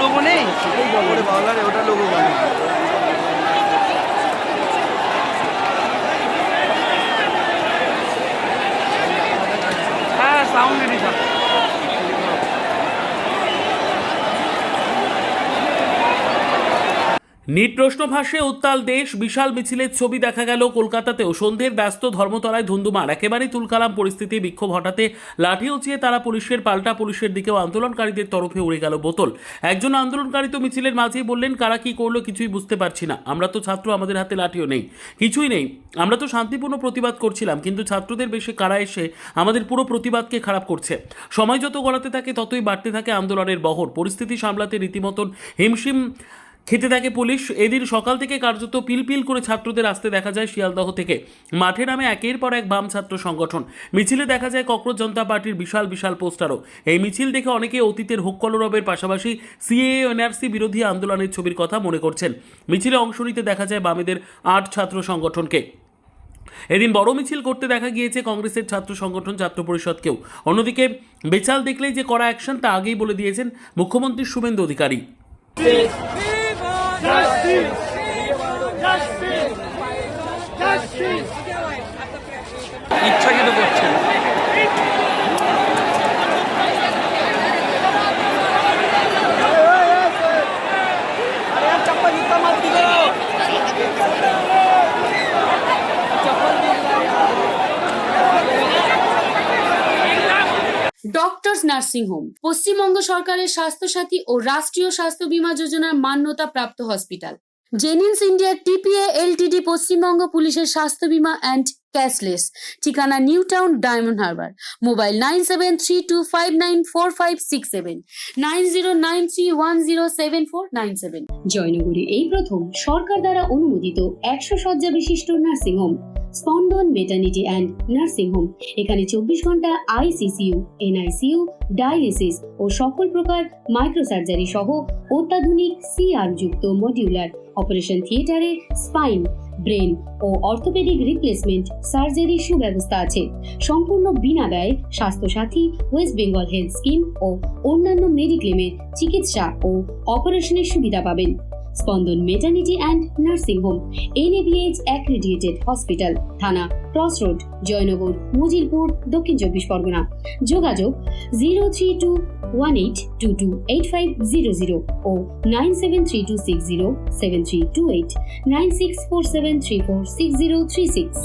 Logo নেই ওরে বাংলা রে, ওটা লোগো বানাই। হ্যাঁ সাউন্ড এডিশন। নিট প্রশ্ন ভাষে উত্তাল দেশ, বিশাল মিছিলের ছবি দেখা গেল কলকাতাতেও। সন্ধ্যের ব্যস্ত ধর্মতলায় ধুন্ধুমার, একেবারেই তুলকালাম পরিস্থিতি। বিক্ষোভ হঠাতে লাঠি উঁচিয়ে তারা পুলিশের পাল্টা পুলিশের দিকেও আন্দোলনকারীদের তরফে উড়ে গেল বোতল। একজন আন্দোলনকারী তো মিছিলের মাঝেই বললেন, কারা কি করলো কিছুই বুঝতে পারছি না, আমরা তো ছাত্র, আমাদের হাতে লাঠিও নেই, কিছুই নেই, আমরা তো শান্তিপূর্ণ প্রতিবাদ করছিলাম, কিন্তু ছাত্রদের বেশে কারা এসে আমাদের পুরো প্রতিবাদকে খারাপ করছে। সময় যত গড়াতে থাকে ততই বাড়তে থাকে আন্দোলনের বহর। পরিস্থিতি সামলাতে রীতিমতন হিমশিম খেতে থাকে পুলিশ। এদিন সকাল থেকে কার্যত পিলপিল করে ছাত্রদের আসতে দেখা যায় শিয়ালদহ থেকে। মাঠে নামে একের পর এক বাম ছাত্র সংগঠন। মিছিলে দেখা যায় ককরোচ জনতা পার্টির বিশাল বিশাল পোস্টারও। এই মিছিল দেখে অনেকে অতীতের হোক্কলরবের পাশাপাশি সিএএ এনআরসি বিরোধী আন্দোলনের ছবির কথা মনে করছেন। মিছিলে অংশ নিতে দেখা যায় বামেদের 8 ছাত্র সংগঠনকে। এদিন বড় মিছিল করতে দেখা গিয়েছে কংগ্রেসের ছাত্র সংগঠন, ছাত্র পরিষদকেও। অন্যদিকে বেচাল দেখলেই যে কড়া অ্যাকশন, তা আগেই বলে দিয়েছেন মুখ্যমন্ত্রী শুভেন্দু অধিকারী। ইচ্ছাকৃত করছেন। ডক্টরস নার্সিং হোম পশ্চিমবঙ্গ সরকারের স্বাস্থ্যসাথী ও রাষ্ট্রীয় স্বাস্থ্য বীমা যোজনার মান্যতা প্রাপ্ত hospital. Genins India TPA Ltd Paschimbanga পুলিশের স্বাস্থ্য বীমা অ্যান্ড ক্যাশলেস। ঠিকানা new town, diamond Harbour. Mobile 9732594567, 9093107497। জয়নগরে এই প্রথম সরকার দ্বারা অনুমোদিত 100 শয্যা বিশিষ্ট নার্সিং হোম স্পন্দন মেটার্নিটি অ্যান্ড নার্সিং হোম। এখানে 24 ঘন্টা আইসিসিইউ, এনআইসিইউ, ডায়ালিসিস ও সকল প্রকার মাইক্রোসার্জারি সহ অত্যাধুনিক সিআর যুক্ত মডিউলার অপারেশন থিয়েটারে স্পাইন, ব্রেন ও অর্থোপেডিক রিপ্লেসমেন্ট সার্জারির সুব্যবস্থা আছে। সম্পূর্ণ বিনা ব্যয় Swasthyasathi, west Bengal health scheme ও অন্যান্য মেডিক্লেমের চিকিৎসা ও অপারেশনের সুবিধা পাবেন। Spandan maternity and nursing home, NABH accredited hospital, থানা ক্রস রোড, জয়নগর, মজিলপুর, দক্ষিণ 24 পরগনা। যোগাযোগ 03218228500 ও 9732607328, 9647346036।